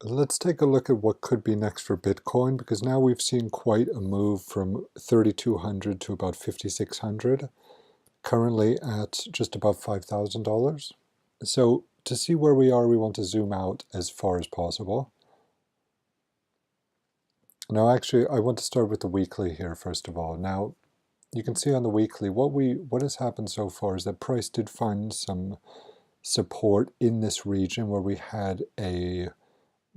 Let's take a look at what could be next for Bitcoin, because now we've seen quite a move from 3,200 to about 5,600, currently at just above $5,000. So to see where we are, we want to zoom out as far as possible. Now actually, I want to start with the weekly here first of all. Now, you can see on the weekly, what has happened so far is that price did find some support in this region where we had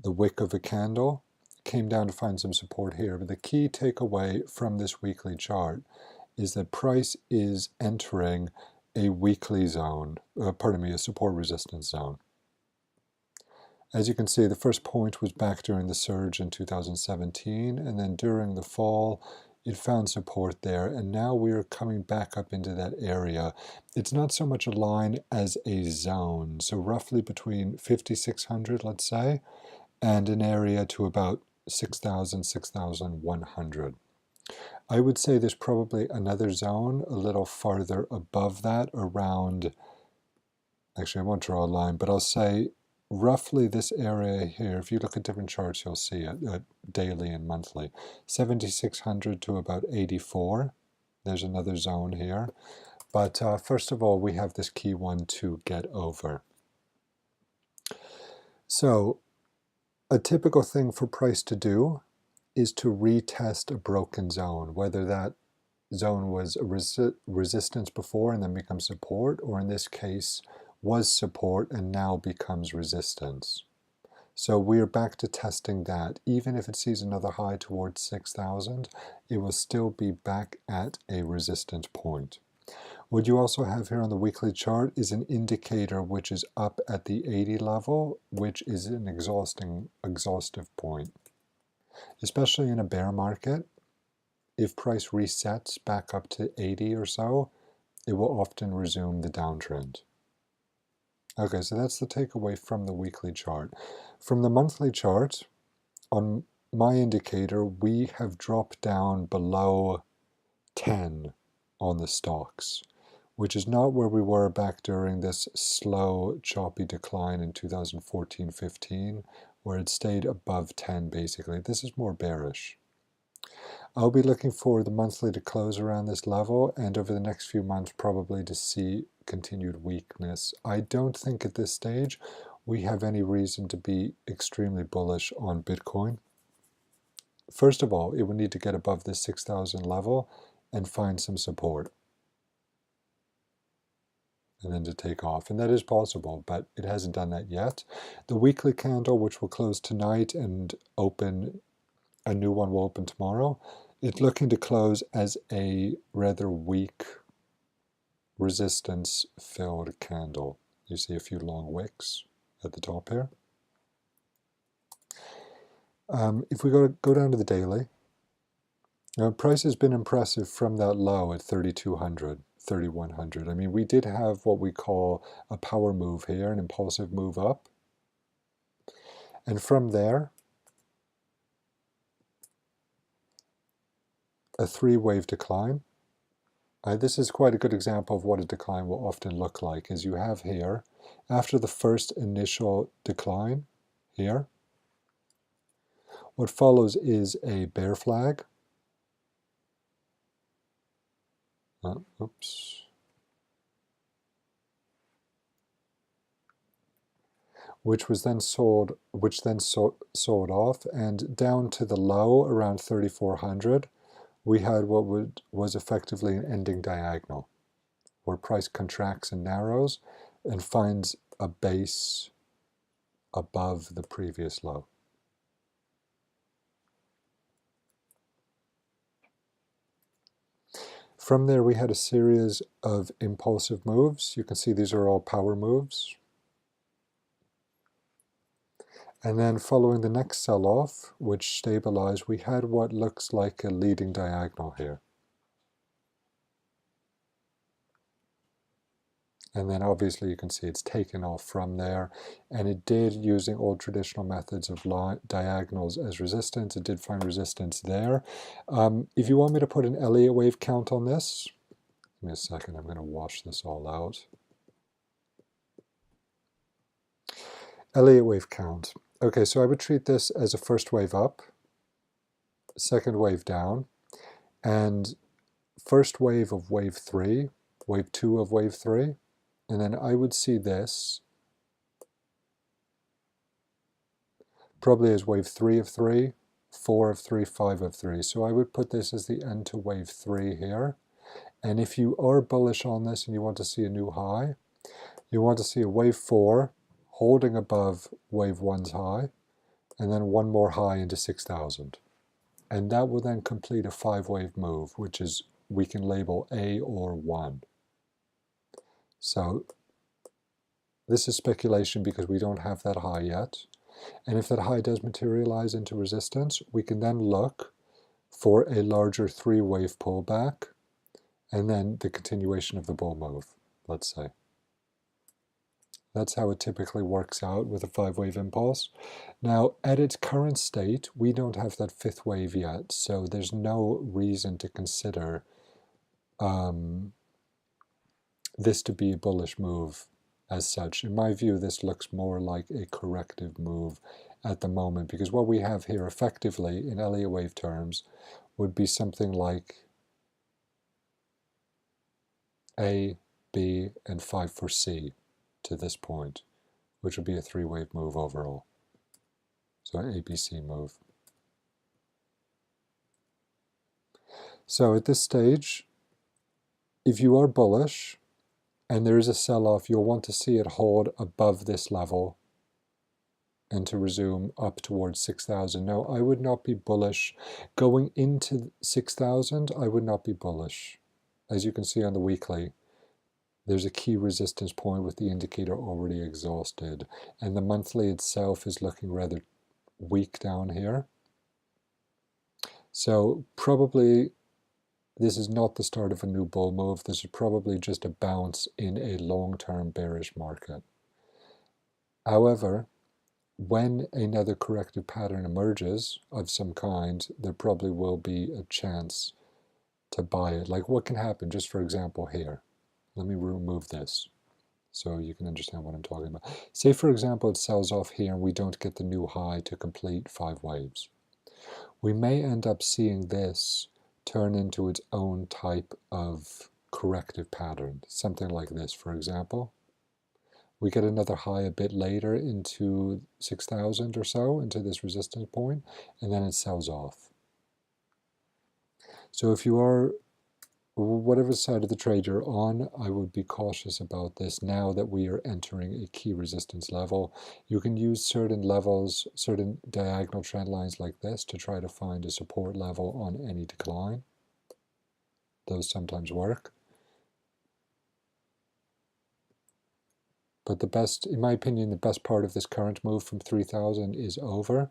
the wick of a candle, came down to find some support here. But the key takeaway from this weekly chart is that price is entering a weekly zone, a support resistance zone. As you can see, the first point was back during the surge in 2017, and then during the fall, it found support there, and now we're coming back up into that area. It's not so much a line as a zone, so roughly between 5,600, let's say, and an area to about 6,000, 6,100. I would say there's probably another zone a little farther above that around, actually I won't draw a line, but I'll say roughly this area here. If you look at different charts, you'll see it daily and monthly. 7,600 to about 84. There's another zone here. But first of all, we have this key one to get over. So a typical thing for price to do is to retest a broken zone, whether that zone was a resistance before and then becomes support, or in this case was support and now becomes resistance. So we're back to testing that. Even if it sees another high towards 6,000, it will still be back at a resistance point. What you also have here on the weekly chart is an indicator which is up at the 80 level, which is an exhaustive point. Especially in a bear market, if price resets back up to 80 or so, it will often resume the downtrend. Okay, so that's the takeaway from the weekly chart. From the monthly chart, on my indicator, we have dropped down below 10 on the stocks, which is not where we were back during this slow, choppy decline in 2014-15, where it stayed above 10 basically. This is more bearish. I'll be looking for the monthly to close around this level, and over the next few months probably to see continued weakness. I don't think at this stage we have any reason to be extremely bullish on Bitcoin. First of all, it would need to get above this 6,000 level and find some support, and then to take off. And that is possible, but it hasn't done that yet. The weekly candle, which will close tonight and open, a new one will open tomorrow, it's looking to close as a rather weak resistance-filled candle. You see a few long wicks at the top here. If we go down to the daily, now price has been impressive from that low at 3,200, 3,100. I mean, we did have what we call a power move here, an impulsive move up. And from there, a three-wave decline. This is quite a good example of what a decline will often look like, as you have here, after the first initial decline here, what follows is a bear flag. Oops. Which then sold off, and down to the low around 3,400. We had what was effectively an ending diagonal, where price contracts and narrows and finds a base above the previous low. From there, we had a series of impulsive moves. You can see these are all power moves. And then following the next sell-off, which stabilized, we had what looks like a leading diagonal here. And then obviously you can see it's taken off from there, and it did, using old traditional methods of diagonals as resistance, it did find resistance there. If you want me to put an Elliott wave count on this, give me a second, I'm going to wash this all out. Elliott wave count. Okay, so I would treat this as a first wave up, second wave down, and first wave of wave 3, wave 2 of wave 3, and then I would see this probably as wave 3 of 3, 4 of 3, 5 of 3. So I would put this as the end to wave 3 here. And if you are bullish on this and you want to see a new high, you want to see a wave 4 holding above wave 1's high, and then one more high into 6,000. And that will then complete a 5-wave move, which is, we can label A or 1. So this is speculation because we don't have that high yet. And if that high does materialize into resistance, we can then look for a larger 3-wave pullback and then the continuation of the bull move, let's say. That's how it typically works out with a 5-wave impulse. Now, at its current state, we don't have that 5th wave yet, so there's no reason to consider this to be a bullish move as such. In my view, this looks more like a corrective move at the moment, because what we have here effectively in Elliott wave terms would be something like A, B, and 5 for C to this point, which would be a 3-wave move overall. So an ABC move. So at this stage, if you are bullish and there is a sell-off, you'll want to see it hold above this level and to resume up towards 6,000. No, I would not be bullish. Going into 6,000, I would not be bullish. As you can see on the weekly, there's a key resistance point with the indicator already exhausted. And the monthly itself is looking rather weak down here. So probably this is not the start of a new bull move. This is probably just a bounce in a long-term bearish market. However, when another corrective pattern emerges of some kind, there probably will be a chance to buy it. Like what can happen, just for example here. Let me remove this so you can understand what I'm talking about. Say, for example, it sells off here and we don't get the new high to complete 5 waves. We may end up seeing this turn into its own type of corrective pattern. Something like this, for example. We get another high a bit later into 6,000 or so, into this resistance point, and then it sells off. So if you are, whatever side of the trade you're on, I would be cautious about this now that we are entering a key resistance level. You can use certain levels, certain diagonal trend lines like this to try to find a support level on any decline. Those sometimes work. But the best, in my opinion, the best part of this current move from 3,000 is over.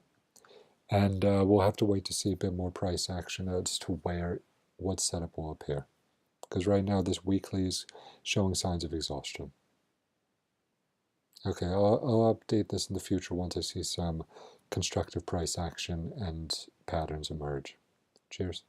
And we'll have to wait to see a bit more price action as to where, what setup will appear. Because right now this weekly is showing signs of exhaustion. Okay, I'll update this in the future once I see some constructive price action and patterns emerge. Cheers.